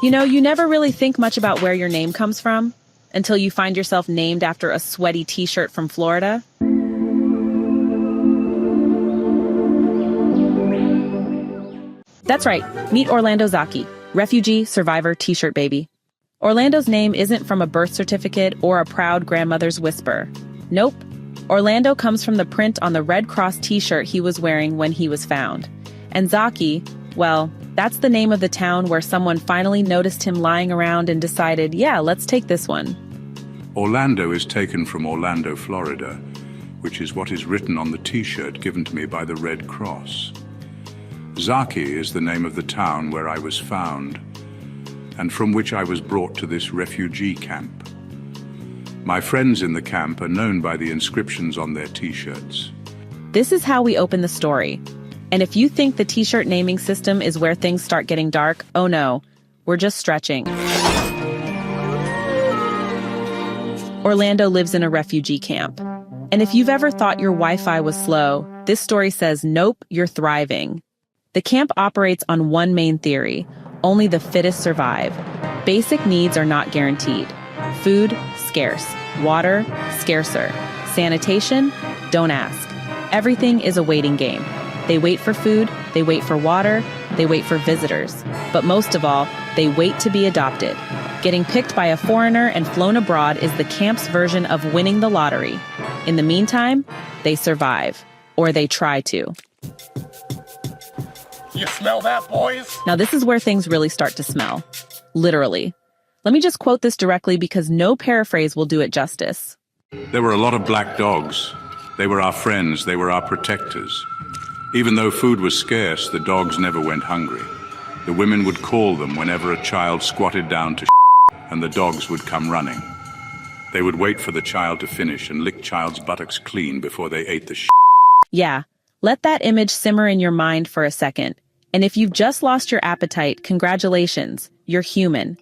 You never really think much about where your name comes from until you find yourself named after a sweaty t-shirt from Florida. That's right, meet Orlando Zaki, refugee, survivor, t-shirt baby. Orlando's name isn't from a birth certificate or a proud grandmother's whisper. Nope. Orlando comes from the print on the Red Cross t-shirt he was wearing when he was found. And Zaki, well, that's the name of the town where someone finally noticed him lying around and decided, yeah, let's take this one. Orlando is taken from Orlando, Florida, which is what is written on the t-shirt given to me by the Red Cross. Zaki is the name of the town where I was found, and from which I was brought to this refugee camp. My friends in the camp are known by the inscriptions on their t-shirts. This is how we open the story. And if you think the t-shirt naming system is where things start getting dark, oh no, we're just stretching. Orlando lives in a refugee camp. And if you've ever thought your Wi-Fi was slow, this story says, nope, you're thriving. The camp operates on one main theory: only the fittest survive. Basic needs are not guaranteed. Food, scarce. Water, scarcer. Sanitation, don't ask. Everything is a waiting game. They wait for food, they wait for water, they wait for visitors. But most of all, they wait to be adopted. Getting picked by a foreigner and flown abroad is the camp's version of winning the lottery. In the meantime, they survive. Or they try to. You smell that, boys? Now this is where things really start to smell. Literally. Let me just quote this directly because no paraphrase will do it justice. There were a lot of black dogs. They were our friends, they were our protectors. Even though food was scarce, the dogs never went hungry. The women would call them whenever a child squatted down to and the dogs would come running. They would wait for the child to finish and lick child's buttocks clean before they ate the Yeah, let that image simmer in your mind for a second. And if you've just lost your appetite, congratulations, you're human.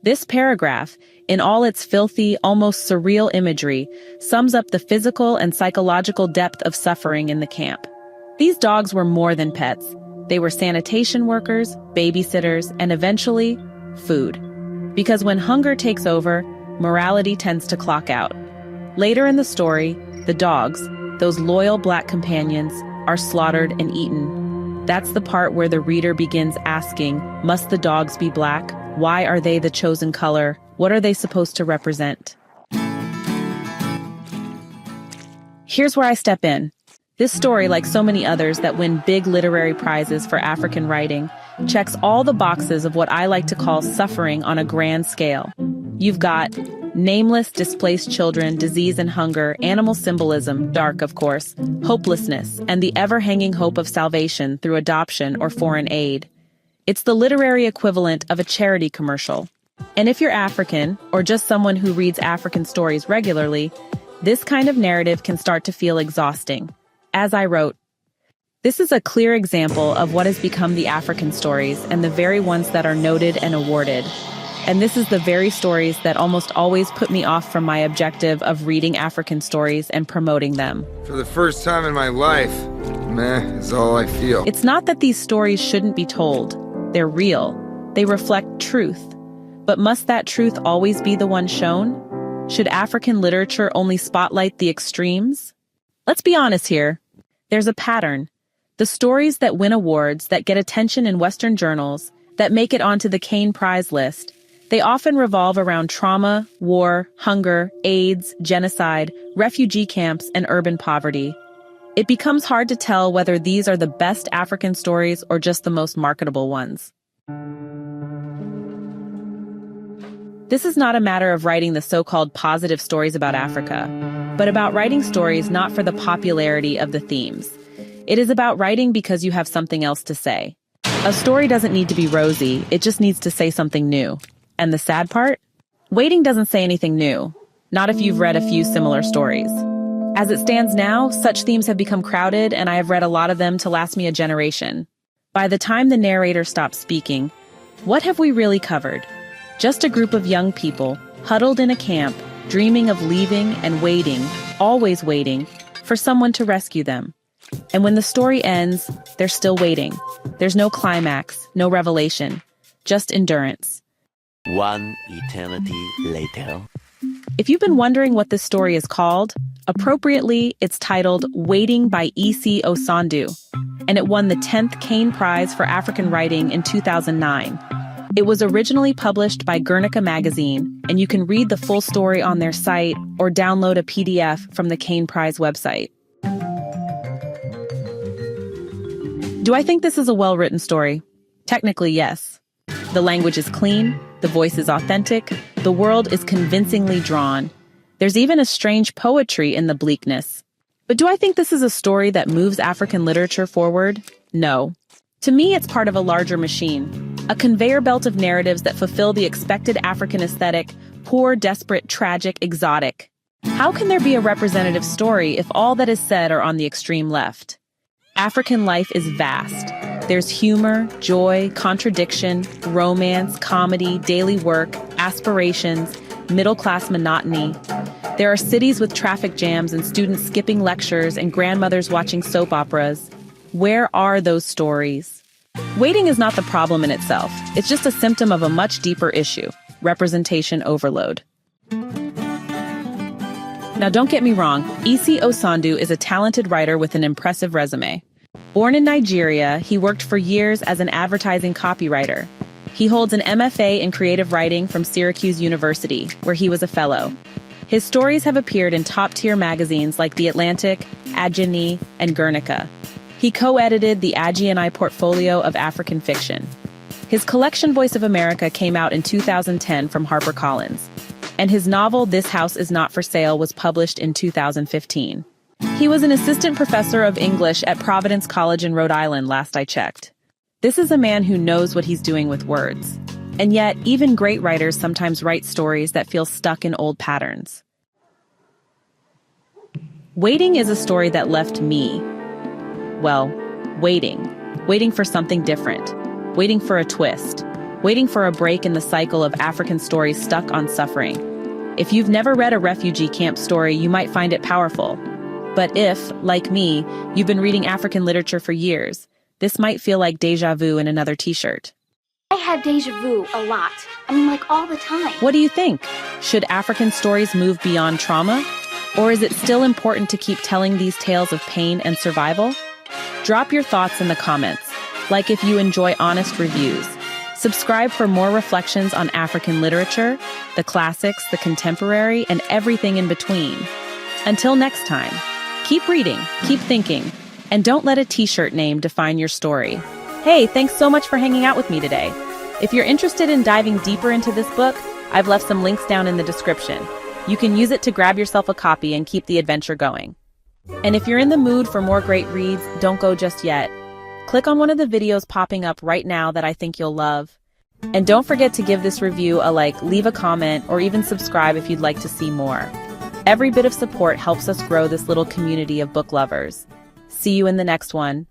This paragraph, in all its filthy, almost surreal imagery, sums up the physical and psychological depth of suffering in the camp. These dogs were more than pets. They were sanitation workers, babysitters, and eventually, food. Because when hunger takes over, morality tends to clock out. Later in the story, the dogs, those loyal black companions, are slaughtered and eaten. That's the part where the reader begins asking, must the dogs be black? Why are they the chosen color? What are they supposed to represent? Here's where I step in. This story, like so many others that win big literary prizes for African writing, checks all the boxes of what I like to call suffering on a grand scale. You've got nameless, displaced children, disease and hunger, animal symbolism, dark of course, hopelessness, and the ever-hanging hope of salvation through adoption or foreign aid. It's the literary equivalent of a charity commercial. And if you're African, or just someone who reads African stories regularly, this kind of narrative can start to feel exhausting. As I wrote, this is a clear example of what has become the African stories and the very ones that are noted and awarded. And this is the very stories that almost always put me off from my objective of reading African stories and promoting them. For the first time in my life, meh is all I feel. It's not that these stories shouldn't be told. They're real. They reflect truth. But must that truth always be the one shown? Should African literature only spotlight the extremes? Let's be honest here. There's a pattern. The stories that win awards, that get attention in Western journals, that make it onto the Caine Prize list, they often revolve around trauma, war, hunger, AIDS, genocide, refugee camps, and urban poverty. It becomes hard to tell whether these are the best African stories or just the most marketable ones. This is not a matter of writing the so-called positive stories about Africa, but about writing stories not for the popularity of the themes. It is about writing because you have something else to say. A story doesn't need to be rosy, it just needs to say something new. And the sad part? Waiting doesn't say anything new, not if you've read a few similar stories. As it stands now, such themes have become crowded, and I have read a lot of them to last me a generation. By the time the narrator stops speaking, what have we really covered? Just a group of young people, huddled in a camp, dreaming of leaving and waiting, always waiting, for someone to rescue them. And when the story ends, they're still waiting. There's no climax, no revelation, just endurance. One eternity later. If you've been wondering what this story is called, appropriately, it's titled Waiting by E.C. Osondu, and it won the 10th Kane Prize for African Writing in 2009. It was originally published by Guernica magazine, and you can read the full story on their site or download a PDF from the Kane Prize website. Do I think this is a well-written story? Technically, yes. The language is clean, the voice is authentic, the world is convincingly drawn. There's even a strange poetry in the bleakness. But do I think this is a story that moves African literature forward? No. To me, it's part of a larger machine, a conveyor belt of narratives that fulfill the expected African aesthetic: poor, desperate, tragic, exotic. How can there be a representative story if all that is said are on the extreme left? African life is vast. There's humor, joy, contradiction, romance, comedy, daily work, aspirations, middle-class monotony. There are cities with traffic jams and students skipping lectures and grandmothers watching soap operas. Where are those stories? Waiting is not the problem in itself. It's just a symptom of a much deeper issue: representation overload. Now, don't get me wrong, E.C. Osondu is a talented writer with an impressive resume. Born in Nigeria, he worked for years as an advertising copywriter. He holds an MFA in creative writing from Syracuse University, where he was a fellow. His stories have appeared in top-tier magazines like The Atlantic, Ageni, and Guernica. He co-edited the Agi and I portfolio of African fiction. His collection Voice of America came out in 2010 from HarperCollins, and his novel This House Is Not for Sale was published in 2015. He was an assistant professor of English at Providence College in Rhode Island last I checked. This is a man who knows what he's doing with words. And yet, even great writers sometimes write stories that feel stuck in old patterns. Waiting is a story that left me, waiting for something different, waiting for a twist, waiting for a break in the cycle of African stories stuck on suffering. If you've never read a refugee camp story, you might find it powerful. But if, like me, you've been reading African literature for years, this might feel like déjà vu in another t-shirt. I have déjà vu a lot. Like all the time. What do you think? Should African stories move beyond trauma? Or is it still important to keep telling these tales of pain and survival? Drop your thoughts in the comments, like if you enjoy honest reviews. Subscribe for more reflections on African literature, the classics, the contemporary, and everything in between. Until next time, keep reading, keep thinking, and don't let a t-shirt name define your story. Hey, thanks so much for hanging out with me today. If you're interested in diving deeper into this book, I've left some links down in the description. You can use it to grab yourself a copy and keep the adventure going. And if you're in the mood for more great reads, don't go just yet. Click on one of the videos popping up right now that I think you'll love. And don't forget to give this review a like, leave a comment, or even subscribe if you'd like to see more. Every bit of support helps us grow this little community of book lovers. See you in the next one.